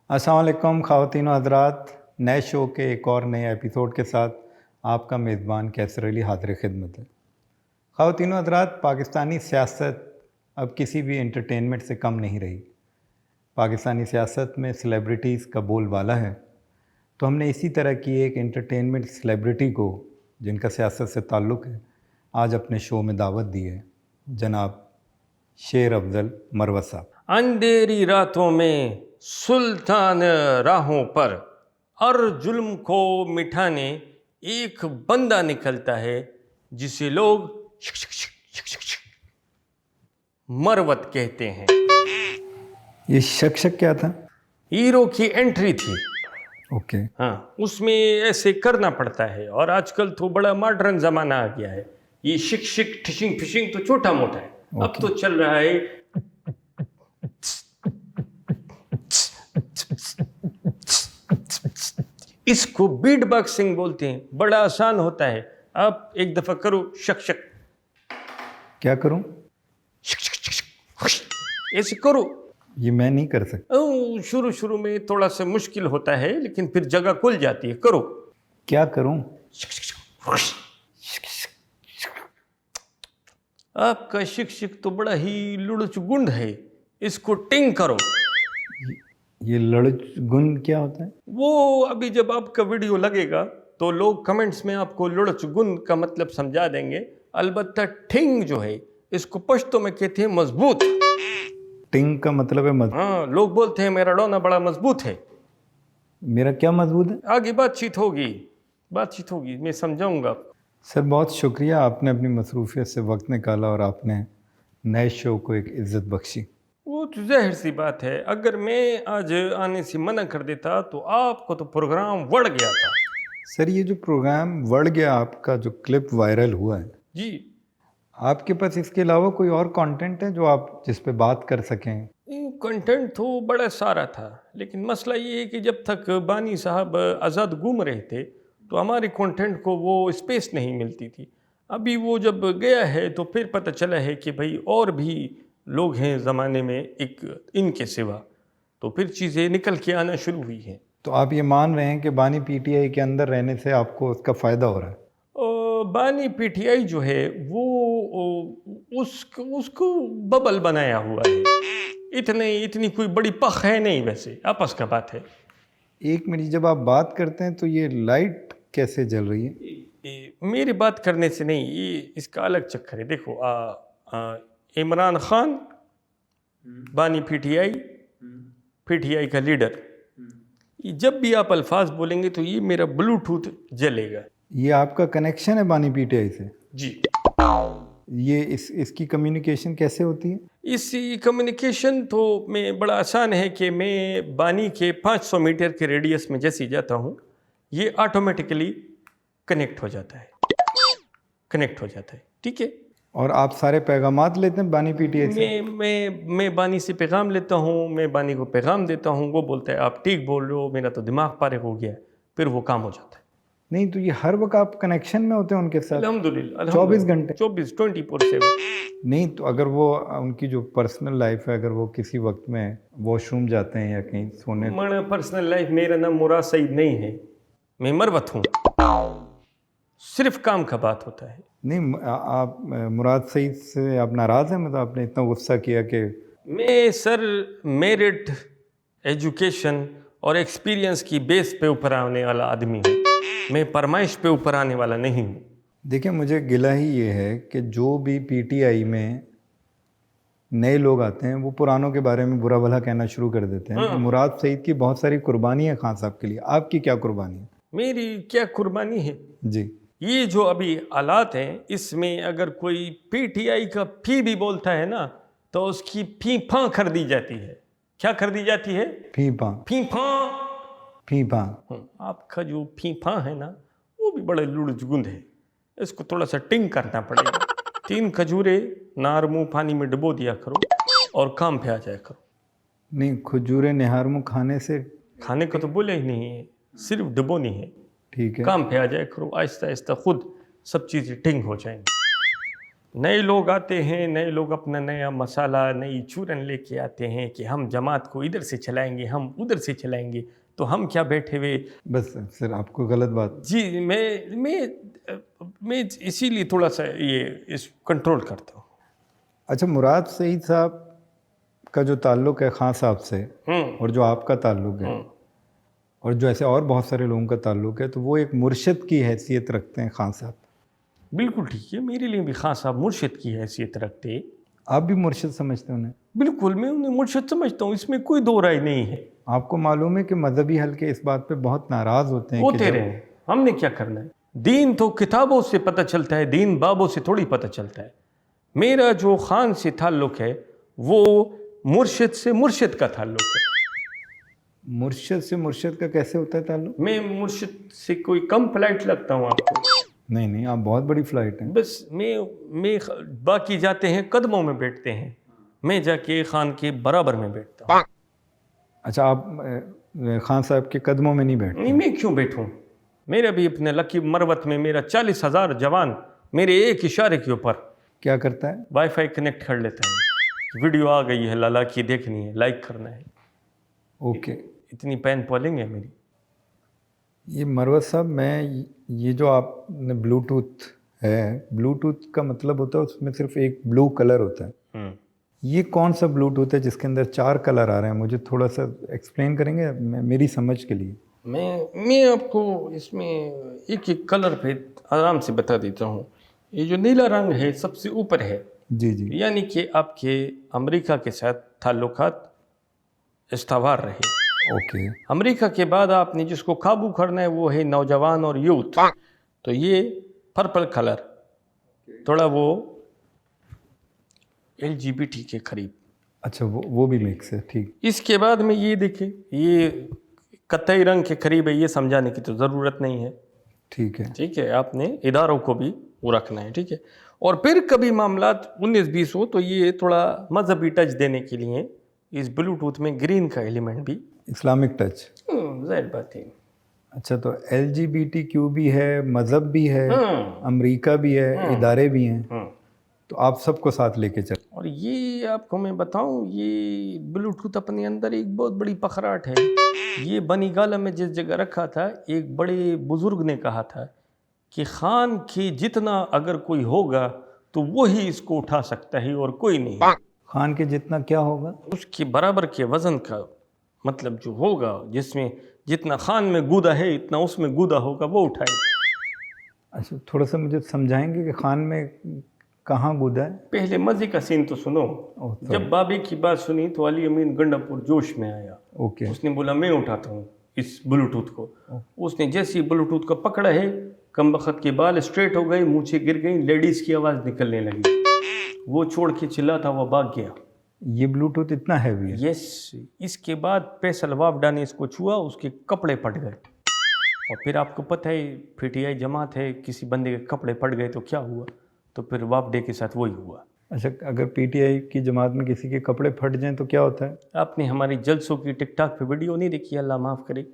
अस्सलाम वालेकुम ख़वातीन व हज़रात, नए शो के एक और नए एपिसोड के साथ आपका मेज़बान कैसर अली हाज़िर खिदमत है। ख़वातीन व हज़रात, पाकिस्तानी सियासत अब किसी भी एंटरटेनमेंट से कम नहीं रही। पाकिस्तानी सियासत में सेलिब्रिटीज़ का बोलबाला है, तो हमने इसी तरह की एक एंटरटेनमेंट सेलिब्रिटी को जिनका सियासत से ताल्लुक़ है, आज अपने शो में दावत दी है। जनाब शेर अफजल मरवत साहब। अंधेरी रातों में सुल्तान राहों पर हर जुल्म को मिटाने एक बंदा निकलता है जिसे लोग मरवत कहते हैं। ये शक क्या था? हीरो की एंट्री थी। ओके। हाँ, उसमें ऐसे करना पड़ता है और आजकल तो बड़ा मॉडर्न ज़माना आ गया है। ये शिक ठिशिंग फिशिंग तो छोटा मोटा है। अब तो चल रहा है इसको बीट बॉक्सिंग बोलते हैं। बड़ा आसान होता है। आप एक दफा करो शक। क्या करूं? ऐसे करो। ये मैं नहीं कर सकता। शुरू में थोड़ा सा मुश्किल होता है, लेकिन फिर जगह खुल जाती है। करो। क्या करूं? आपका शिक तो बड़ा ही लुड़च गुंड है। इसको टिंग करो। ये लड़च गुंड क्या होता है? वो अभी जब आपका वीडियो लगेगा तो लोग कमेंट्स में आपको लुड़च गुंड का मतलब समझा देंगे। अलबत्ता टिंग जो है, इसको पश्तो में कहते हैं मजबूत। टिंग का मतलब है मजबूत? हाँ, लोग बोलते हैं मेरा डोना बड़ा मजबूत है। मेरा क्या मजबूत है? आगे बातचीत होगी, मैं समझाऊंगा। सर बहुत शुक्रिया, आपने अपनी मसरूफियत से वक्त निकाला और आपने नए शो को एक इज्जत बख्शी। वो तो जाहिर सी बात है, अगर मैं आज आने से मना कर देता तो आपको तो प्रोग्राम बढ़ गया था। सर ये जो प्रोग्राम बढ़ गया, आपका जो क्लिप वायरल हुआ है जी, आपके पास इसके अलावा कोई और कंटेंट है जो आप जिस पे बात कर सकें? कंटेंट तो बड़ा सारा था, लेकिन मसला ये है कि जब तक बानी साहब आज़ाद घूम रहे थे तो हमारे कंटेंट को वो स्पेस नहीं मिलती थी। अभी वो जब गया है तो फिर पता चला है कि भाई और भी लोग हैं ज़माने में एक इनके सिवा, तो फिर चीज़ें निकल के आना शुरू हुई हैं। तो आप ये मान रहे हैं कि बानी पीटीआई के अंदर रहने से आपको उसका फ़ायदा हो रहा है? बानी पीटीआई जो है वो उसको बबल बनाया हुआ है। इतनी कोई बड़ी पख है नहीं, वैसे आपस का बात है। एक मिनट, जब आप बात करते हैं तो ये लाइट कैसे जल रही है? मेरी बात करने से नहीं, ये इसका अलग चक्कर है। देखो इमरान खान बानी पीटीआई का लीडर, जब भी आप अल्फाज बोलेंगे तो ये मेरा ब्लूटूथ जलेगा। ये आपका कनेक्शन है बानी पीटीआई से? जी। ये इसकी कम्युनिकेशन कैसे होती है? इसी कम्युनिकेशन तो मैं बड़ा आसान है कि मैं बानी के 500 मीटर के रेडियस में जैसे ही जाता हूँ, ये ऑटोमेटिकली कनेक्ट हो जाता है। ठीक है। और आप सारे पैगामात लेते हैं बानी पीटीआई से? मैं बानी से पैगाम लेता हूँ, मैं बानी को पैगाम देता हूँ, वो बोलता है आप ठीक बोल रहे हो, मेरा तो दिमाग फारिग हो गया है, फिर वो काम हो जाता है। नहीं तो ये हर वक्त आप कनेक्शन में होते हैं उनके साथ? अल्हम्दुलिल्लाह 24 घंटे? 24 नहीं तो अगर वो उनकी जो पर्सनल लाइफ है, अगर वो किसी वक्त में वॉशरूम जाते हैं या कहीं सोने? मेरा पर्सनल लाइफ, मेरा नाम मुराद सईद नहीं है, मैं मरवत हूँ। सिर्फ काम का बात होता है। नहीं, आप मुराद सईद से आप नाराज़ हैं? मतलब आपने इतना गुस्सा किया कि? मैं सर मेरिट, एजुकेशन और एक्सपीरियंस की बेस पे ऊपर आने वाला आदमी हूँ, मैं फरमाइश पे ऊपर आने वाला नहीं हूँ। देखिए मुझे गिला ही ये है कि जो भी पीटीआई में नए लोग आते हैं वो पुरानों के बारे में बुरा भला कहना शुरू कर देते हैं। मुराद सईद की बहुत सारी कुर्बानी है खान साहब के लिए, आपकी क्या कुर्बानी है? मेरी क्या कुर्बानी है जी? ये जो अभी हालात हैं, इसमें अगर कोई पीटीआई का फी भी बोलता है ना, तो उसकी फीफा कर दी जाती है। क्या कर दी जाती है? फीफा। आपका जो फीफा है ना, वो भी बड़ा लुड़चगुंद है, इसको थोड़ा सा टिंग करना पड़ेगा। 3 खजूरे नार मुँह पानी में डुबो दिया करो और काम पे आ जाया करो। नहीं, खजूरे निहार मुँह खाने को तो बोला ही नहीं है, सिर्फ डुबोनी है। ठीक है, काम पे आ जाया करो, आहिस्ता आहिस्ता खुद सब चीज़ें टिंग हो जाएंगी। नए लोग आते हैं, नए लोग अपना नया मसाला, नई चूरन लेके आते हैं कि हम जमात को इधर से चलाएंगे, हम उधर से चलाएंगे, तो हम क्या बैठे हुए। बस सर, आपको गलत बात। जी, मैं इसीलिए थोड़ा सा ये इस कंट्रोल करता हूँ। अच्छा, मुराद सईद साहब का जो ताल्लुक़ है खान साहब से, और जो आपका ताल्लुक़ है, और जो ऐसे और बहुत सारे लोगों का ताल्लुक़ है, तो वो एक मुर्शिद की हैसियत रखते हैं खान साहब। बिल्कुल ठीक है, मेरे लिए भी खान साहब मुर्शिद की हैसियत रखते। आप भी मुर्शिद समझते हैं उन्हें? बिल्कुल, मैं उन्हें मुर्शिद समझता हूँ, इसमें कोई दो राय नहीं है। आपको मालूम है कि मजहबी हलके इस बात पे बहुत नाराज़ होते हैं होते रहे, हमने क्या करना है। दीन तो किताबों से पता चलता है, दीन बाबों से थोड़ी पता चलता है। मेरा जो खान से ताल्लुक़ है वो मुर्शिद से मुर्शिद का ताल्लुक़ है। मुर्शिद से मुर्शिद का कैसे होता है ताल्लुक़? मैं मुर्शिद से कोई कम फ्लाइट लगता हूँ आपको? नहीं नहीं, आप बहुत बड़ी फ्लाइट हैं। बस मैं बाकी जाते हैं कदमों में बैठते हैं, मैं जाके खान के बराबर में बैठता हूँ। अच्छा, आप खान साहब के कदमों में नहीं बैठते? नहीं, मैं क्यों बैठूं? मेरा भी अपने लकी मरवत में मेरा 40,000 जवान मेरे एक इशारे के ऊपर क्या करता है? वाईफाई कनेक्ट कर लेता है। वीडियो आ गई है लाला की, देखनी है, लाइक करना है। ओके। इतनी पैन पॉलिंग है मेरी। ये मरवत साहब, मैं ये जो आपने ब्लूटूथ है, ब्लूटूथ का मतलब होता है उसमें सिर्फ एक ब्लू कलर होता है। ये कौन सा ब्लूटूथ है जिसके अंदर 4 कलर आ रहे हैं? मुझे थोड़ा सा एक्सप्लेन करेंगे मेरी समझ के लिए? मैं आपको इसमें एक एक कलर पे आराम से बता देता हूँ। ये जो नीला रंग है सबसे ऊपर है, जी जी। यानी कि आपके अमेरिका के साथ ताल्लुकात इस्तावार रहे। ओके। अमेरिका के बाद आपने जिसको काबू करना है वो है नौजवान और यूथ। तो ये पर्पल कलर थोड़ा वो LGBT के करीब। अच्छा, वो भी मिक्स है, ठीक। इसके बाद में ये देखें, ये कत्थई रंग के करीब है, ये समझाने की तो ज़रूरत नहीं है। ठीक है। ठीक है, आपने इदारों को भी वो रखना है। ठीक है, और फिर कभी मामला 19-20 हो तो ये थोड़ा मजहबी टच देने के लिए इस ब्लूटूथ में ग्रीन का एलिमेंट भी, इस्लामिक टच। जाहिर बात है। अच्छा, तो LGBTQ भी है, मज़हब भी है, अमेरिका भी है, इदारे भी हैं, तो आप सबको साथ लेके चल। और ये आपको मैं बताऊं, ये ब्लूटूथ अपने अंदर एक बहुत बड़ी पखराट है। ये बनी गाला में जिस जगह रखा था, एक बड़े बुजुर्ग ने कहा था कि खान के जितना अगर कोई होगा तो वो ही इसको उठा सकता है और कोई नहीं। खान के जितना क्या होगा? उसके बराबर के वजन का मतलब जो होगा, जिसमें जितना खान में गूदा है इतना उसमें गूदा होगा, वो उठाएगा। अच्छा, थोड़ा सा मुझे समझाएंगे कि खान में कहाँ गूदा है? पहले मजे का सीन तो सुनो। जब बाबे की बात सुनी तो अली अमीन गंडापुर जोश में आया। ओके। उसने बोला मैं उठाता हूँ इस ब्लूटूथ को। उसने जैसे ही ब्लूटूथ को पकड़ा है, कमबख्त के बाल स्ट्रेट हो गए, मूछें गिर गई, लेडीज की आवाज़ निकलने लगी। वो छोड़ के चिल्लाता हुआ भाग गया। ये ब्लूटूथ इतना हैवी है? यस। इसके बाद फैसल वापडा ने इसको छुआ, उसके कपड़े फट गए। और फिर आपको पता है PTI जमात है, किसी बंदे के कपड़े फट गए तो क्या हुआ, तो फिर वापडे के साथ वही हुआ। अच्छा, अगर PTI की जमात में किसी के कपड़े फट जाएं तो क्या होता है? आपने हमारी जलसों की टिकटॉक पे वीडियो नहीं देखी, अल्लाह माफ़ करे,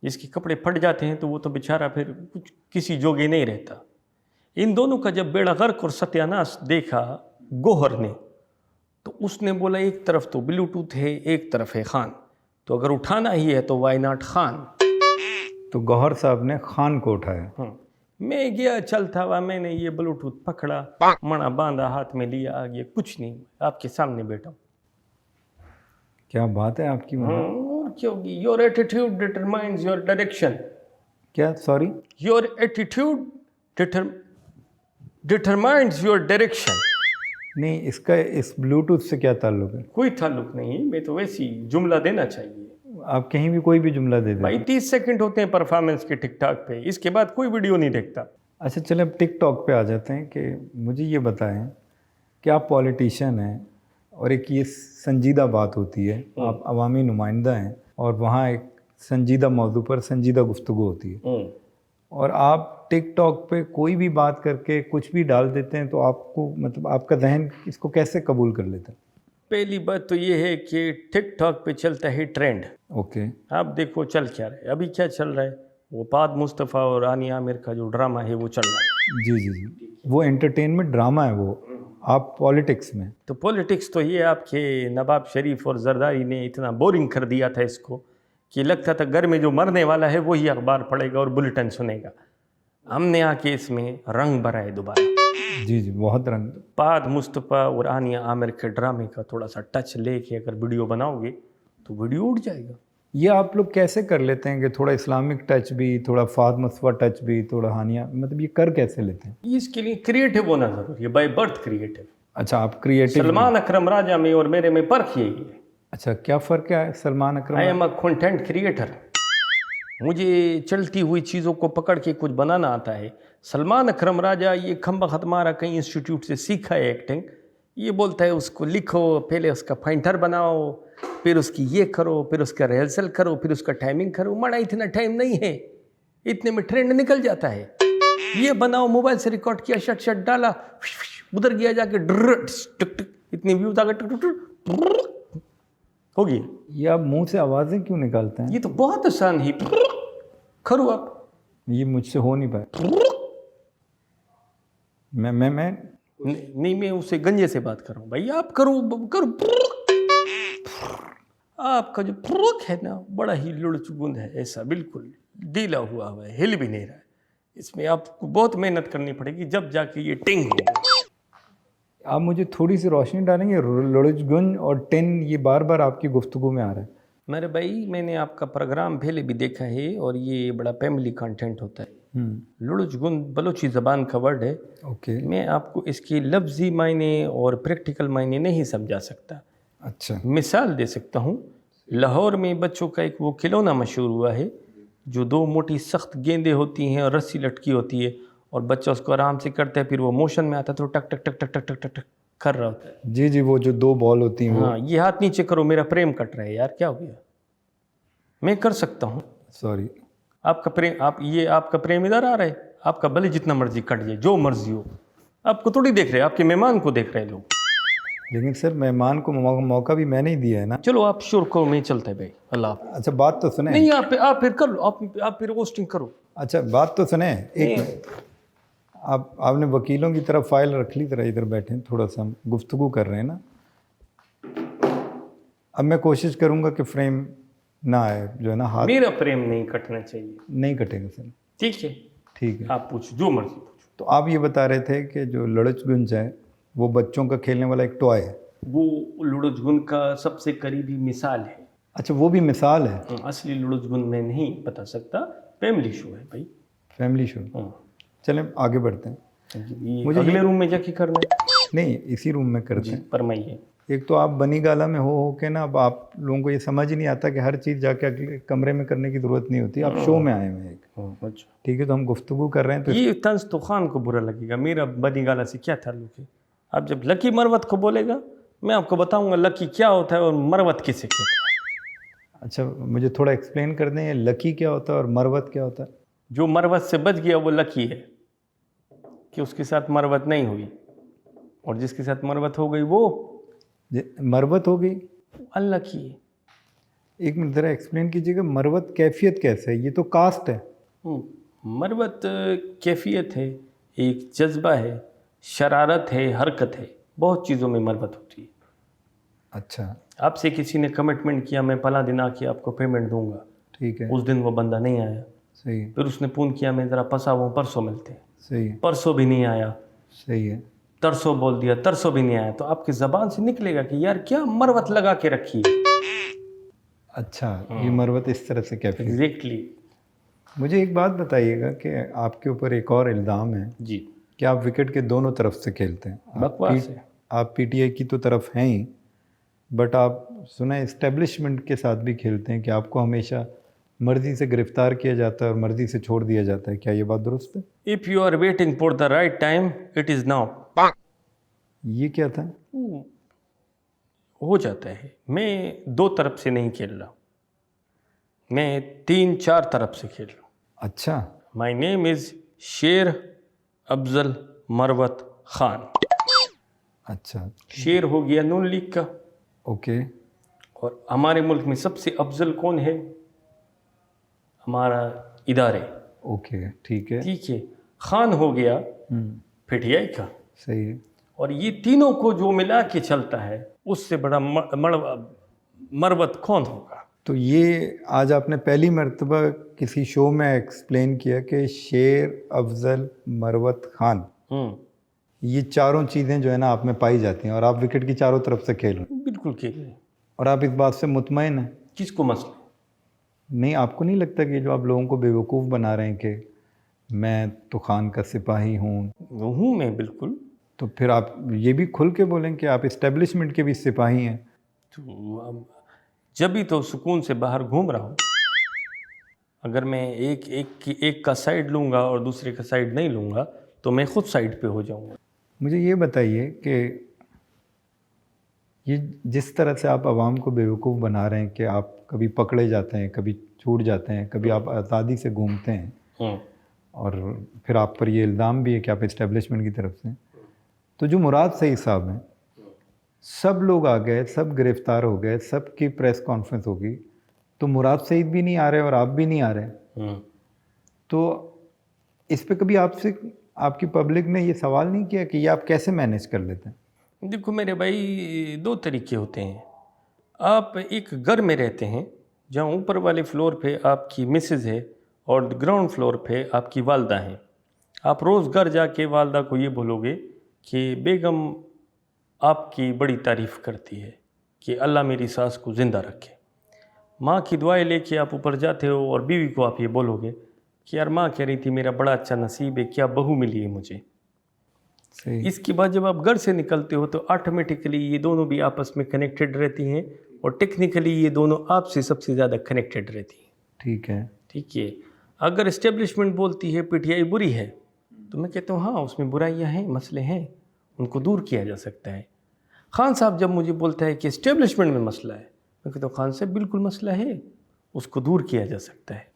जिसके कपड़े फट जाते हैं तो वो तो बेचारा फिर कुछ किसी जोगे नहीं रहता। इन दोनों का जब बेड़ा गर्क और सत्यानाश देखा गोहर ने, तो उसने बोला एक तरफ तो ब्लूटूथ है, एक तरफ है खान, तो अगर उठाना ही है तो वाई नॉट खान। तो गौहर साहब ने खान को उठाया। मैं गया चलता हुआ, मैंने ये ब्लूटूथ पकड़ा, मणा बांधा, हाथ में लिया, आगे कुछ नहीं, आपके सामने बैठा। क्या बात है आपकी। और क्या होगी? Your attitude determines your direction. क्या? Sorry? Your attitude determines your direction. नहीं, इसका इस ब्लूटूथ से क्या ताल्लुक है? कोई ताल्लुक नहीं, मैं तो वैसी जुमला देना चाहिए। आप कहीं भी कोई भी जुमला दे दें। भाई 30 सेकंड होते हैं परफॉर्मेंस के टिकटॉक पे, इसके बाद कोई वीडियो नहीं देखता। अच्छा, चले अब टिकटॉक पे आ जाते हैं कि मुझे ये बताएं कि आप पॉलिटिशियन हैं और एक ये संजीदा बात होती है, आप अवामी नुमाइंदा हैं और वहाँ एक संजीदा मौजू पर संजीदा गुफ्तगू होती है, और आप टिकटॉक पे कोई भी बात करके कुछ भी डाल देते हैं, तो आपको मतलब आपका जहन इसको कैसे कबूल कर लेता है? पहली बात तो ये है कि टिकटॉक पे चलता है ट्रेंड। ओके। आप देखो चल क्या रहा है, अभी क्या चल रहा है, वो पाद मुस्तफ़ा और आनिया आमिर का जो ड्रामा है वो चल रहा है। जी जी जी। वो एंटरटेनमेंट ड्रामा है वो, आप पॉलिटिक्स में। तो पॉलिटिक्स तो ये आपके नवाब शरीफ और जरदारी ने इतना बोरिंग कर दिया था इसको कि लगता था घर में जो मरने वाला है वही अखबार पढ़ेगा और बुलेटिन सुनेगा। हमने आके इसमें रंग भरा है दोबारा। जी जी, बहुत रंग। पाद मुस्तफ़ा और आनिया आमिर के ड्रामे का थोड़ा सा टच लेके अगर वीडियो बनाओगे तो वीडियो उड़ जाएगा। ये आप लोग कैसे कर लेते हैं कि थोड़ा इस्लामिक टच भी, थोड़ा फाद मुस्तफा टच भी, थोड़ा हानिया, मतलब ये कर कैसे लेते हैं? इसके लिए क्रिएटिव होना जरूरी है, बाय बर्थ क्रिएटिव। अच्छा, आप क्रिएटिव। सलमान अकरम राजा में और मेरे में फर्क यही है। अच्छा, क्या फ़र्क क्या है Salman Akram? I am a content creator. मुझे चलती हुई चीज़ों को पकड़ के कुछ बनाना आता है। सलमान अकरम राजा ये खम्बा खतमारा कहीं इंस्टीट्यूट से सीखा है एक्टिंग। ये बोलता है उसको लिखो, पहले उसका फाइंटर बनाओ, फिर उसकी ये करो, फिर उसका रिहर्सल करो, फिर उसका टाइमिंग करो। मड़ा इतना टाइम नहीं है, इतने में ट्रेंड निकल जाता है। ये बनाओ, मोबाइल से रिकॉर्ड किया, शट शट डाला, उधर गया जाके टक टक, इतनी व्यूज आ गए, हो गया। ये आप मुंह से आवाज़ें क्यों निकालते हैं? ये तो बहुत आसान ही करो आप। ये मुझसे हो नहीं पाए। मैं नहीं, मैं उससे गंजे से बात कर रहा हूँ भाई। आप करो आपका जो प्रोक है ना, बड़ा ही लुढ़चुगुंद है, ऐसा बिल्कुल ढीला हुआ है, हिल भी नहीं रहा है। इसमें आपको बहुत मेहनत करनी पड़ेगी, जब जाके ये टिंग होगा। आप मुझे थोड़ी सी रोशनी डालेंगे? लुढ़चगुन और टिन ये बार बार आपकी गुफ्तगू में आ रहा है। मेरे भाई, मैंने आपका प्रोग्राम पहले भी देखा है और ये बड़ा फैमिली कंटेंट होता है। लुढ़चगुन बलोची ज़बान का वर्ड है। ओके। मैं आपको इसके लफ्ज़ी मायने और प्रैक्टिकल मायने नहीं समझा सकता। अच्छा। मिसाल दे सकता हूँ। लाहौर में बच्चों का एक वो खिलौना मशहूर हुआ है जो दो मोटी सख्त गेंदें होती हैं और रस्सी लटकी होती है और बच्चा उसको आराम से करता है, फिर वो मोशन में आता है तो टक टक टक टक टक टक टक टक कर रहा होता है। जी जी, वो जो दो बॉल होती हैं। हाँ, ये हाथ नीचे करो, मेरा प्रेम कट रहा है यार, क्या हो गया? मैं कर सकता हूँ। सॉरी। आपका प्रेम, आपका प्रेम इधर आ रहा है, आपका भले जितना मर्जी कट जाए, जो मर्जी हो। आपको थोड़ी देख रहे हैं, आपके मेहमान को देख रहे हैं लोग। लेकिन सर, मेहमान को मौका भी मैंने ही दिया है ना। चलो आप शुरू करो, मैं चलता है भाई, अल्लाह हाफ़िज़। अच्छा, बात तो सुने। नहीं, आप फिर कर लो, आप फिर होस्टिंग करो। अच्छा, बात तो सुने। एक मिनट, आपने वकीलों की तरफ फाइल रख ली, तरह इधर बैठे हैं, थोड़ा सा हम गुफ्तगू कर रहे हैं ना। अब मैं कोशिश करूंगा कि फ्रेम ना आए, जो है ना, हाथ। मेरा प्रेम नहीं कटना चाहिए। नहीं कटेगा सर। ठीक है, ठीक है। आप पूछो, जो मर्जी पूछो। तो आप ये बता रहे थे कि जो लड़चगुंज है वो बच्चों का खेलने वाला एक टॉय है। वो लुढ़चगुन का सबसे करीबी मिसाल है। अच्छा, वो भी मिसाल है। असली लुढ़चगुन मैं नहीं बता सकता, फैमिली शो है भाई। Family show. चलें आगे बढ़ते हैं। मुझे अगले रूम में जाके करना है। नहीं, इसी रूम में करते हैं। फरमाइए। एक तो आप बनी गाला में हो के ना, अब आप लोगों को ये समझ ही नहीं आता कि हर चीज़ जाके अगले कमरे में करने की ज़रूरत नहीं होती। आप शो में आए हुए हैं एक। अच्छा, ठीक है, तो हम गुफ्तगू कर रहे हैं। तो ये तंज तो खान को बुरा लगेगा, मेरा बनी गाला से क्या ताल्लुक है? आप जब लकी मरवत को बोलेगा, मैं आपको बताऊंगा लकी क्या होता है और मरवत किसे कहते हैं। अच्छा, मुझे थोड़ा एक्सप्लेन कर दें, लकी क्या होता है और मरवत क्या होता है? जो मरवत से बच गया वो लकी है, कि उसके साथ मरवत नहीं हुई, और जिसके साथ मरवत हो गई वो मरवत हो गई, अनलकी है। एक मिनट ज़रा एक्सप्लेन कीजिएगा, मरवत कैफियत कैसे है? ये तो कास्ट है। मरवत कैफियत है, एक जज्बा है, शरारत है, हरकत है, बहुत चीज़ों में मरवत होती है। अच्छा, आपसे किसी ने कमिटमेंट किया, मैं फला दिन आके आपको पेमेंट दूंगा। ठीक है। उस दिन वो बंदा नहीं आया। सही है। फिर उसने फ़ोन किया, मैं ज़रा फंसा हुआ, परसों मिलते हैं। सही है। परसों भी नहीं आया। सही है। तरसों बोल दिया, तरसों भी नहीं आया, तो आपकी ज़बान से निकलेगा कि यार क्या मरवत लगा के रखी है। अच्छा, ये मरवत इस तरह से कैफियत। एग्जैक्टली। मुझे एक बात बताइएगा कि आपके ऊपर एक और इल्ज़ाम है जी, कि आप विकेट के दोनों तरफ से खेलते हैं। बकवास है। आप पीटीआई की तो तरफ हैं ही, बट आप सुना इस्टेब्लिशमेंट के साथ भी खेलते हैं कि आपको हमेशा मर्जी से गिरफ्तार किया जाता है और मर्जी से छोड़ दिया जाता है। क्या ये बात दुरुस्त है? If you are waiting for the right time, it is now. ये क्या था? हो जाता है। मैं दो तरफ से नहीं खेल रहा, मैं 3-4 तरफ से खेल रहा हूँ। अच्छा। माई नेम इज़ शेर अफजल मरवत खान। अच्छा। शेर हो गया नून लीग का। ओके। और हमारे मुल्क में सबसे अफजल कौन है? हमारा इदारे। ओके, ठीक है। ठीक है। खान हो गया, पीटीआई का। सही है। और ये तीनों को जो मिला के चलता है उससे बड़ा मरवत कौन होगा। तो ये आज आपने पहली मर्तबा किसी शो में एक्सप्लेन किया कि शेर, अफजल, मरवत खान, ये चारों चीज़ें जो है ना आप में पाई जाती हैं और आप विकेट की चारों तरफ से खेल रहे हैं बिल्कुल खेल रहे हैं। और आप इस बात से मुतमईन हैं? किसको मसला? नहीं, आपको नहीं लगता कि जो आप लोगों को बेवकूफ़ बना रहे हैं कि मैं तो खान का सिपाही हूँ, वो हूँ मैं बिल्कुल। तो फिर आप ये भी खुल के बोलें कि आप इस्टेब्लिशमेंट के भी सिपाही हैं। तो अब जब भी तो सुकून से बाहर घूम रहा हूँ। अगर मैं एक का साइड लूँगा और दूसरे का साइड नहीं लूँगा तो मैं खुद साइड पे हो जाऊँगा। मुझे ये बताइए कि ये जिस तरह से आप आवाम को बेवकूफ़ बना रहे हैं कि आप कभी पकड़े जाते हैं, कभी छूट जाते हैं, कभी आप आज़ादी से घूमते हैं और फिर आप पर ये इल्ज़ाम भी है कि आप इस्टेब्लिशमेंट की तरफ से, तो जो मुराद सईद साहब हैं, सब लोग आ गए, सब गिरफ़्तार हो गए, सब की प्रेस कॉन्फ्रेंस होगी, तो मुराद सईद भी नहीं आ रहे और आप भी नहीं आ रहे। तो इस पे कभी आपसे आपकी पब्लिक ने ये सवाल नहीं किया कि ये आप कैसे मैनेज कर लेते हैं? देखो मेरे भाई, दो तरीके होते हैं। आप एक घर में रहते हैं जहाँ ऊपर वाले फ्लोर पे आपकी मिसेज़ है और ग्राउंड फ्लोर पे आपकी वालदा हैं। आप रोज़ घर जाके वालदा को ये बोलोगे कि बेगम आपकी बड़ी तारीफ़ करती है कि अल्लाह मेरी सास को ज़िंदा रखे। माँ की दुआएं लेके आप ऊपर जाते हो और बीवी को आप ये बोलोगे कि यार माँ कह रही थी मेरा बड़ा अच्छा नसीब है, क्या बहू मिली है मुझे। सही। इसके बाद जब आप घर से निकलते हो तो ऑटोमेटिकली ये दोनों भी आपस में कनेक्टेड रहती हैं और टेक्निकली ये दोनों आपसे सबसे ज़्यादा कनेक्टेड रहती हैं। ठीक है। ठीक है। अगर इस्टेब्लिशमेंट बोलती है पीटीआई बुरी है तो मैं कहता हूँ हाँ उसमें बुराइयाँ हैं, मसले हैं, उनको दूर किया जा सकता है। खान साहब जब मुझे बोलता है कि इस्टेब्लिशमेंट में मसला है, मैं कहता हूँ खान साहब बिल्कुल मसला है, उसको दूर किया जा सकता है।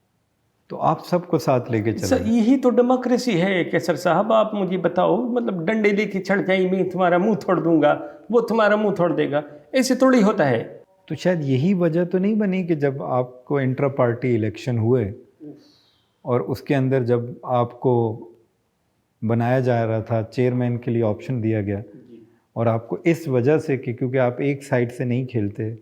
तो आप सबको साथ लेके चले। यही तो डेमोक्रेसी है कैसर साहब। आप मुझे बताओ, मतलब डंडे लेके चढ़ जाए, मैं तुम्हारा मुंह तोड़ दूंगा, वो तुम्हारा मुंह तोड़ देगा, ऐसे थोड़ी होता है। तो शायद यही वजह तो नहीं बनी कि जब आपको इंटर पार्टी इलेक्शन हुए और उसके अंदर जब आपको बनाया जा रहा था चेयरमैन के लिए ऑप्शन दिया गया और आपको इस वजह से कि क्योंकि आप एक साइड से नहीं खेलते,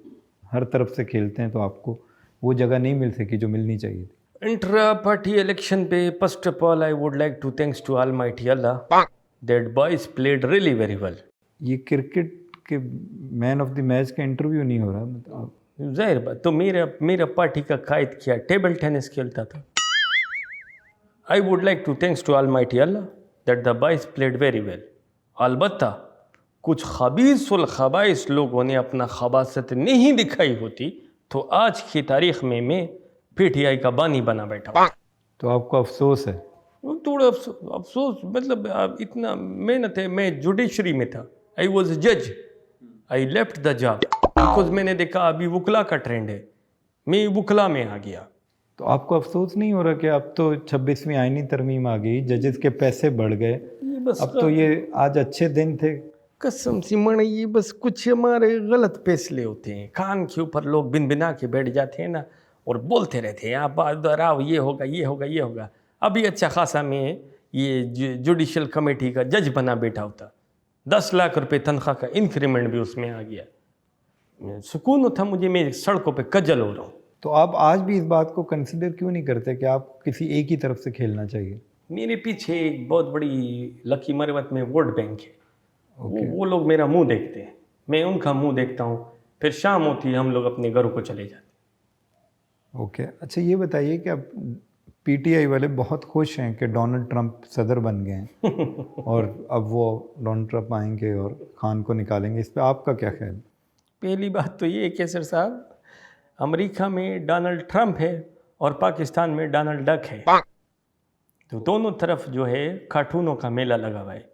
हर तरफ से खेलते हैं, तो आपको वो जगह नहीं मिल सकी जो मिलनी चाहिए थी। इंट्रा पार्टी इलेक्शन पे first of all I would like to thanks to almighty Allah that boys played really very well. ये क्रिकेट के मैन ऑफ द मैच का इंटरव्यू नहीं हो रहा, मतलब जाहिर बात, तो मेरा पार्टी का कायद किया टेबल टेनिस खेलता था। I would like to thanks to almighty Allah that the boys played very well. अलबत्ता कुछ खबीसुल खबाइस लोगों ने अपना खबासत नहीं दिखाई होती तो आज की तारीख में मैं पीटीआई का बानी बना बैठा। तो आपको अफसोस है? थोड़ा अफसोस, मतलब इतना मेहनत है। मैं जुडिशरी में था, आई वॉज जज, I left the job because मैंने देखा अभी वकला का ट्रेंड है, मैं वकला में आ गया। तो आपको अफसोस नहीं हो रहा कि अब तो 26वीं आईनी तरमीम आ गई, जजेस के पैसे बढ़ गए, अब तो ये आज अच्छे दिन थे? कसम से मन, ये बस कुछ हमारे गलत फैसले होते हैं, कान के ऊपर लोग बिन बिना के बैठ जाते हैं ना और बोलते रहते हैं आप दोहराओ, ये होगा ये होगा ये होगा। अभी अच्छा खासा मैं ये जुडिशल कमेटी का जज बना बैठा होता, 10 लाख रुपए तनख्वाह का इंक्रीमेंट भी उसमें आ गया, सुकून था मुझे, मैं सड़कों पे कजल हो रहा हूँ। तो आप आज भी इस बात को कंसिडर क्यों नहीं करते कि आप किसी एक ही तरफ से खेलना चाहिए? मेरे पीछे एक बहुत बड़ी लकी मरवत में वोट बैंक है। वो लोग मेरा मुंह देखते हैं, मैं उनका मुंह देखता हूँ, फिर शाम होती है हम लोग अपने घरों को चले जाते। ओके। अच्छा ये बताइए कि अब पीटीआई वाले बहुत खुश हैं कि डोनाल्ड ट्रंप सदर बन गए हैं और अब वो डोनाल्ड ट्रंप आएंगे और खान को निकालेंगे, इस पर आपका क्या ख्याल? पहली बात तो ये है कैसर साहब, अमेरिका में डोनाल्ड ट्रंप है और पाकिस्तान में डोनाल्ड डक है, तो दोनों तरफ जो है कार्टूनों का मेला लगा हुआ है।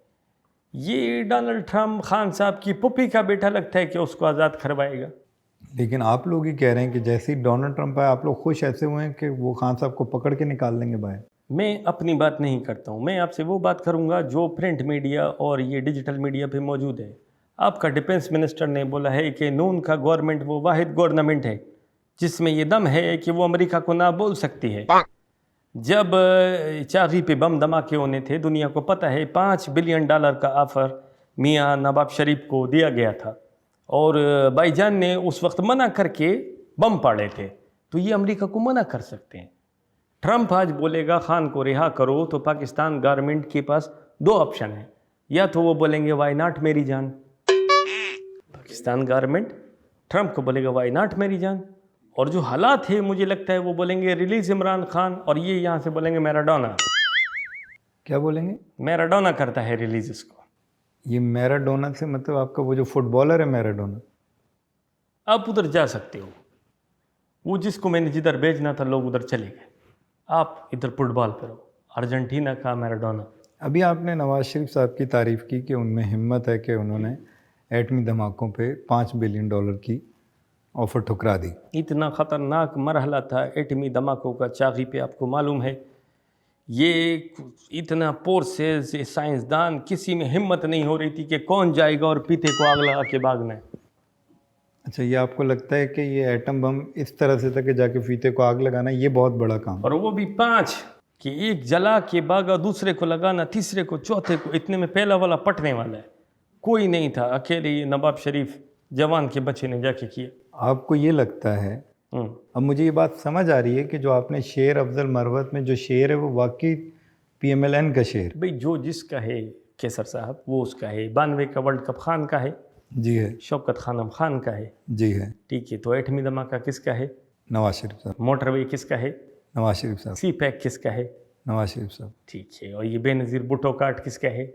ये डोनाल्ड ट्रंप खान साहब की पुप्पी का बेटा लगता है कि उसको आज़ाद करवाएगा। लेकिन आप लोग ही कह रहे हैं कि जैसे ही डोनाल्ड ट्रंप आए आप लोग खुश ऐसे हुए हैं कि वो खान साहब को पकड़ के निकाल देंगे बाहर। मैं अपनी बात नहीं करता हूँ, मैं आपसे वो बात करूँगा जो प्रिंट मीडिया और ये डिजिटल मीडिया पे मौजूद है। आपका डिफेंस मिनिस्टर ने बोला है कि नून का गवर्नमेंट वो वाहिद गवर्नमेंट है जिसमें ये दम है कि वो अमेरिका को ना बोल सकती है। जब चागी पे बम धमाके होने थे, दुनिया को पता है $5 बिलियन का ऑफ़र मियाँ नवाब शरीफ को दिया गया था और भाईजान ने उस वक्त मना करके बम पाड़े थे, तो ये अमेरिका को मना कर सकते हैं। ट्रंप आज बोलेगा खान को रिहा करो, तो पाकिस्तान गवर्नमेंट के पास दो ऑप्शन है, या तो वो बोलेंगे वाई नॉट मेरी जान, पाकिस्तान गवर्नमेंट ट्रंप को बोलेगा वाई नॉट मेरी जान, और जो हालात है मुझे लगता है वो बोलेंगे रिलीज इमरान खान, और ये यहाँ से बोलेंगे मैराडोना। क्या बोलेंगे? मैराडोना करता है रिलीज इसको। ये मैराडोना से मतलब आपका वो जो फुटबॉलर है मैराडोना? आप उधर जा सकते हो, वो जिसको मैंने जिधर भेजना था लोग उधर चले गए, आप इधर फुटबॉल पे रहो। अर्जेंटीना का मैराडोना। अभी आपने नवाज शरीफ साहब की तारीफ़ की कि उनमें हिम्मत है कि उन्होंने एटमी धमाकों पे $5 बिलियन की ऑफ़र ठुकरा दी। इतना ख़तरनाक मरहला था एटमी धमाकों का चागी पे, आपको मालूम है। ये इतना फोर्सेस, साइंसदान, किसी में हिम्मत नहीं हो रही थी कि कौन जाएगा और पीते को आग लगा के भागना है। अच्छा, ये आपको लगता है कि ये एटम बम इस तरह से था कि जाके फीते को आग लगाना, ये बहुत बड़ा काम है? और वो भी 5 कि एक जला के भागा, दूसरे को लगाना, तीसरे को, चौथे को, इतने में पहला वाला पटने वाला है। कोई नहीं था, अकेले ये नवाब शरीफ जवान के बच्चे ने जाके किया। आपको ये लगता है, अब मुझे ये बात समझ आ रही है कि जो आपने शेर अफजल मरवत में जो शेर है वो वाकई PMLN का शेर? भाई जो जिसका है केसर साहब वो उसका है। 92 का वर्ल्ड कप खान का है, जी है। शौकत खानम खान का है, जी है। ठीक है। तो एटमी धमाका किसका है? नवाज शरीफ साहब। मोटरवे किसका है? नवाज शरीफ साहब। सी पैक किसका है? नवाज शरीफ साहब। ठीक है। और ये बेनज़ीर भुट्टो काट किसका है?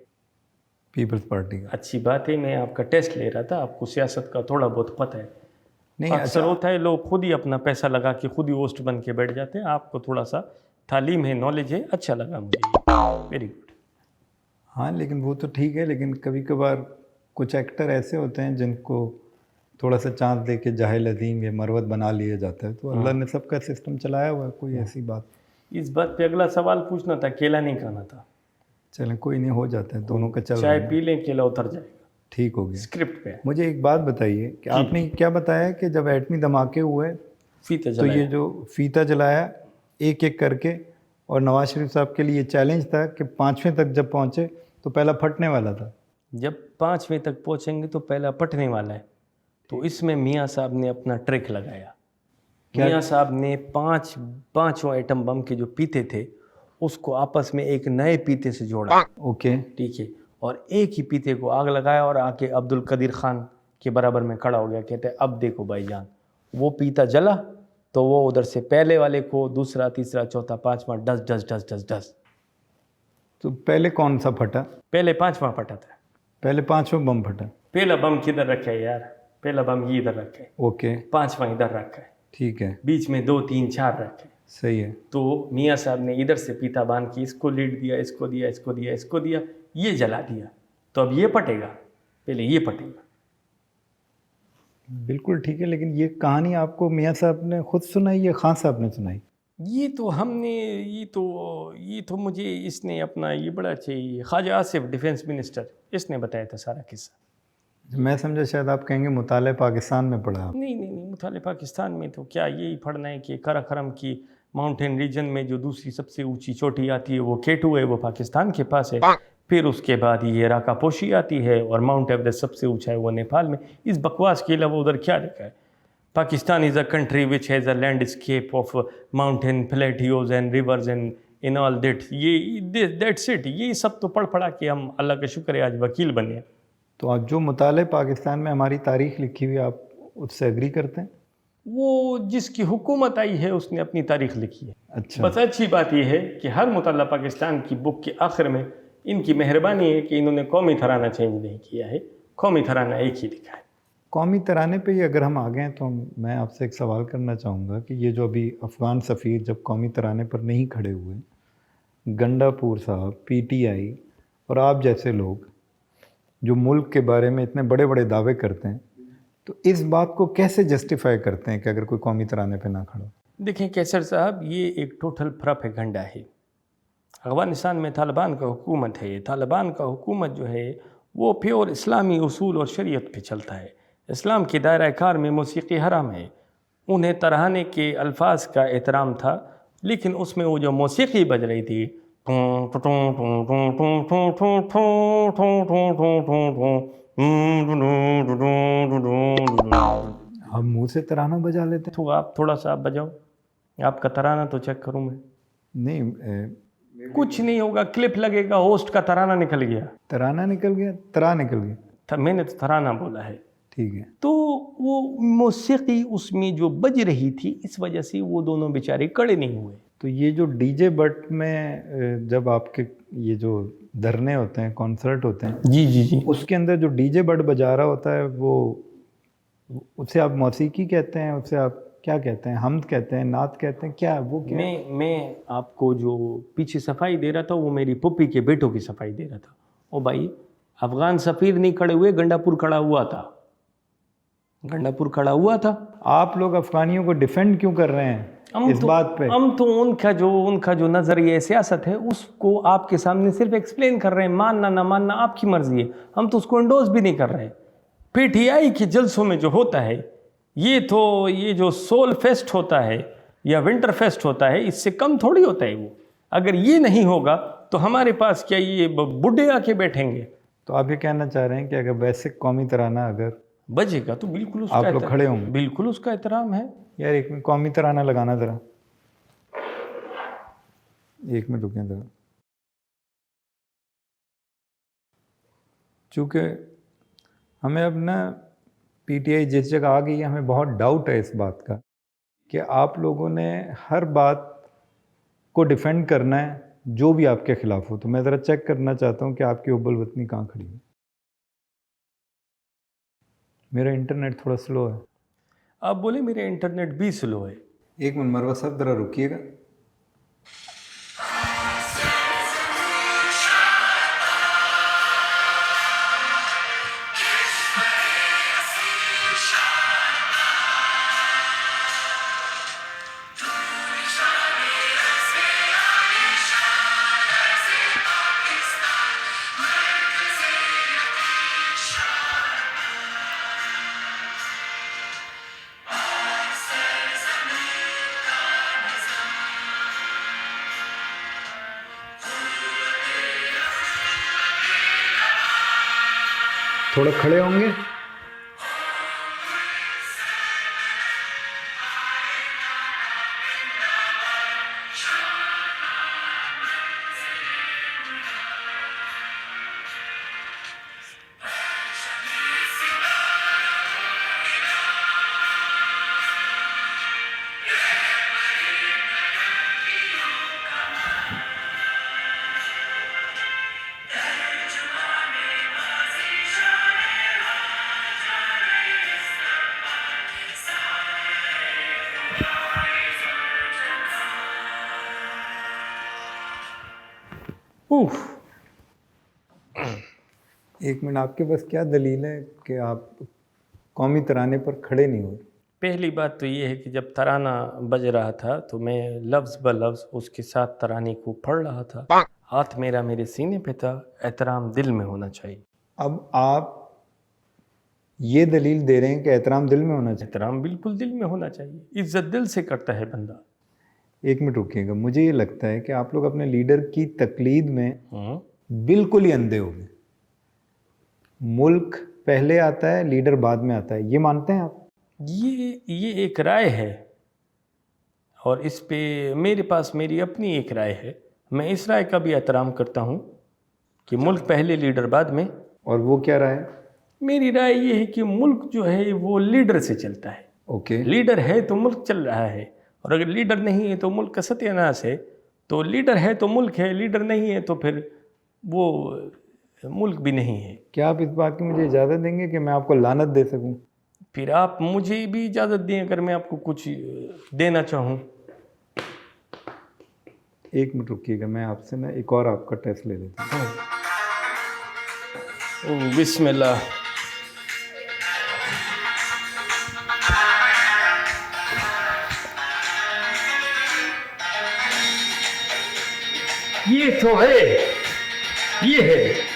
पीपल्स पार्टी का। अच्छी बात है, मैं आपका टेस्ट ले रहा था, आपको सियासत का थोड़ा बहुत पता है। नहीं, अक्सर होता है लोग खुद ही अपना पैसा लगा के खुद ही होस्ट बन के बैठ जाते हैं। आपको थोड़ा सा तालीम है, नॉलेज है, अच्छा लगा मुझे, वेरी गुड। हाँ, लेकिन वो तो ठीक है, लेकिन कभी कभार कुछ एक्टर ऐसे होते हैं जिनको थोड़ा सा चांस दे के जाहिल अजीम या मरवत बना लिया जाता है, तो अल्लाह ने सबका सिस्टम चलाया हुआ है, कोई ऐसी बात। इस बात पे अगला सवाल पूछना था, केला नहीं खाना था। चलें, कोई नहीं, हो जाता है, दोनों का चल रहा चाय है। पी लें, केला उतर जाएगा, ठीक हो गया। स्क्रिप्ट पे। मुझे एक बात बताइए कि आपने क्या बताया कि जब एटमी धमाके हुए फीता तो जलाया। ये जो फीता जलाया एक एक करके, और नवाज शरीफ साहब के लिए चैलेंज था कि 5वें तक जब पहुँचे तो पहला फटने वाला था। जब 5वें तक पहुंचेंगे तो पहला पटने वाला है। तो इसमें मियाँ साहब ने अपना ट्रिक लगाया। मियाँ साहब ने पांचों एटम बम के जो पीते थे उसको आपस में एक नए पीते से जोड़ा। ओके, ठीक है। और एक ही पीते को आग लगाया और आके अब्दुल कदीर खान के बराबर में खड़ा हो गया। कहते हैं अब देखो भाईजान, वो पीता जला तो वो उधर से पहले वाले को, दूसरा, तीसरा, चौथा, पांचवा, डस डस डस डस डस। तो पहले कौन सा फटा? पहले 5वां फटा था। पहले 5वां बम फटा? पहला बम किधर रखा है यार? पहला बम ये इधर रखा है। ओके, 5वां इधर रखा है। ठीक है, बीच में 2, 3, 4 रखे। सही है। तो मियाँ साहब ने इधर से पीता बांध के इसको लीड दिया, इसको दिया, इसको दिया, इसको दिया, ये जला दिया। तो अब ये पटेगा, पहले ये पटेगा। बिल्कुल ठीक है, लेकिन ये कहानी आपको मियाँ साहब ने खुद सुनाई या खान साहब ने सुनाई? ये तो मुझे इसने अपना ये बड़ा चाहिए, ख्वाजा आसिफ डिफेंस मिनिस्टर, इसने बताया था सारा किस्सा। मैं समझा शायद आप कहेंगे मुताले पाकिस्तान में पढ़ा आप। नहीं, मुताले पाकिस्तान में तो क्या यही पढ़ना है कि काराकोरम की माउंटेन रीजन में जो दूसरी सबसे ऊंची चोटी आती है वो केटू है, वो पाकिस्तान के पास है। फिर उसके बाद ये राकापोशी आती है और माउंट एवरेस्ट सबसे ऊंचा है वो नेपाल में। इस बकवास के अलावा उधर क्या लिखा है? Pakistan is a country which has a landscape of mountain plateaus and rivers and in all that, ये दैट्स इट। ये सब तो पढ़ पढ़ा के हम अल्लाह का शुक्र है आज वकील बने। तो आप जो मुताले पाकिस्तान में हमारी तारीख लिखी हुई, आप उससे एग्री करते हैं? वो जिसकी हुकूमत आई है उसने अपनी तारीख लिखी है। अच्छा, बस अच्छी बात यह है कि हर मुताला पाकिस्तान की बुक के आखिर में इनकी मेहरबानी है कि इन्होंने कौमी तराना चेंज नहीं किया है, कौमी तराना एक ही लिखा है। कौमी तराने पे ही अगर हम आ गए तो मैं आपसे एक सवाल करना चाहूँगा कि ये जो अभी अफ़गान सफ़ीर जब कौमी तराने पर नहीं खड़े हुए, गंडापुर साहब, PTI और आप जैसे लोग जो मुल्क के बारे में इतने बड़े बड़े दावे करते हैं, तो इस बात को कैसे जस्टिफाई करते हैं कि अगर कोई कौमी तराने पे ना खड़ा? देखें कैसर साहब, ये एक टोटल प्रोपेगेंडा है। अफ़गानिस्तान में तालिबान का हुकूमत है। तालिबान का हुकूमत जो है वो प्योर इस्लामी उसूल और शरीयत पे चलता है। इस्लाम के दायरा कार में मौसीकी हराम है। उन्हें तराने के अल्फाज का एहतराम था लेकिन उसमें वो जो मौसीकी बज रही थी, हम मुंह से तराना बजा लेते हैं। तो आप थोड़ा सा आप बजाओ, आपका तराना तो चेक करूं मैं। नहीं, कुछ नहीं होगा, क्लिप लगेगा, होस्ट का तराना निकल गया। तराना निकल गया, तरा निकल गया। मैंने तो तराना बोला है। ठीक है। तो वो मौसीकी उसमें जो बज रही थी, इस वजह से वो दोनों बेचारे खड़े नहीं हुए। तो ये जो डीजे बट में जब आपके ये जो धरने होते हैं, कॉन्सर्ट होते हैं, जी जी जी, उसके अंदर जो डीजे बट बजा रहा होता है वो, उसे आप मौसीकी कहते हैं, उसे आप क्या कहते हैं? हमद कहते हैं, नात कहते हैं, क्या वो क्या? मैं आपको जो पीछे सफाई दे रहा था वो मेरी पुप्पी के बेटों की सफाई दे रहा था। ओ भाई, अफगान सफ़ीर नहीं खड़े हुए, गंडापुर खड़ा हुआ था, गंडापुर खड़ा हुआ था। आप लोग अफगानियों को डिफेंड क्यों कर रहे हैं इस बात पे? हम तो उनका जो नज़रिया सियासत है उसको आपके सामने सिर्फ एक्सप्लेन कर रहे हैं। मानना ना मानना आपकी मर्जी है, हम तो उसको इंडोर्स भी नहीं कर रहे। पीटीआई के जलसों में जो होता है, ये जो सोल फेस्ट होता है या विंटर फेस्ट होता है, इससे कम थोड़ी होता है वो। अगर ये नहीं होगा तो हमारे पास क्या ये बुढ़े आके बैठेंगे? तो आप ये कहना चाह रहे हैं कि अगर बेसिक कौमी तराना अगर बजेगा तो बिल्कुल उसका आप लोग खड़े होंगे? बिल्कुल उसका एहतराम है। यार एक मिनट, कौमी तराना लगाना ज़रा, एक मिनट रुकें ज़रा। चूँकि हमें अब ना पीटीआई जिस जगह आ गई है, हमें बहुत डाउट है इस बात का कि आप लोगों ने हर बात को डिफेंड करना है जो भी आपके ख़िलाफ़ हो। तो मैं ज़रा चेक करना चाहता हूँ कि आपकी उब्बल वतनी कहाँ खड़ी है। मेरा इंटरनेट थोड़ा स्लो है। आप बोले मेरा इंटरनेट भी स्लो है। एक मिनट मरवा साहब, ज़रा रुकिएगा। थोड़ा खड़े होंगे? उफ, एक मिनट, आपके पास क्या दलील है कि आप कौमी तराने पर खड़े नहीं हुए? पहली बात तो ये है कि जब तराना बज रहा था तो मैं लफ्ज़ ब लफ्ज़ उसके साथ तराने को पढ़ रहा था। हाथ मेरा मेरे सीने पे था। एहतराम दिल में होना चाहिए। अब आप ये दलील दे रहे हैं कि एहतराम दिल में होना चाहिए? एहतराम बिल्कुल दिल में होना चाहिए। इज्जत दिल से करता है बंदा। एक मिनट रुकिएगा, मुझे ये लगता है कि आप लोग अपने लीडर की तकलीद में बिल्कुल ही अंधे हो गए। मुल्क पहले आता है, लीडर बाद में आता है, ये मानते हैं आप? ये एक राय है और इस पे मेरे पास मेरी अपनी एक राय है। मैं इस राय का भी एहतराम करता हूँ कि मुल्क पहले, लीडर बाद में। और वो क्या राय है? मेरी राय ये है कि मुल्क जो है वो लीडर से चलता है। ओके। लीडर है तो मुल्क चल रहा है, और अगर लीडर नहीं है तो मुल्क का सत्यानाश है। तो लीडर है तो मुल्क है, लीडर नहीं है तो फिर वो मुल्क भी नहीं है। क्या आप इस बात की मुझे इजाज़त देंगे कि मैं आपको लानत दे सकूं? फिर आप मुझे भी इजाज़त दें अगर मैं आपको कुछ देना चाहूँ। एक मिनट रुकिएगा, मैं आपसे ना एक और आपका टेस्ट ले लेता हूँ। ओ बिस्मिल्लाह। ये तो है, ये है।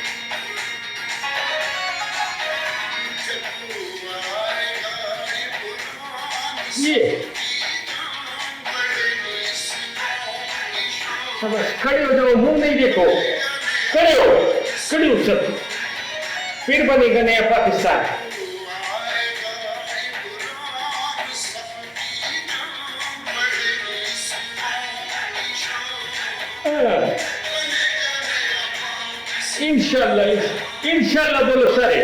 ये शाबाश, खड़े हो जाओ, मुंह नहीं देखो, खड़े हो सब। फिर बनेगा नया पाकिस्तान। इंशाल्लाह, इंशाल्लाह बोलो सारे।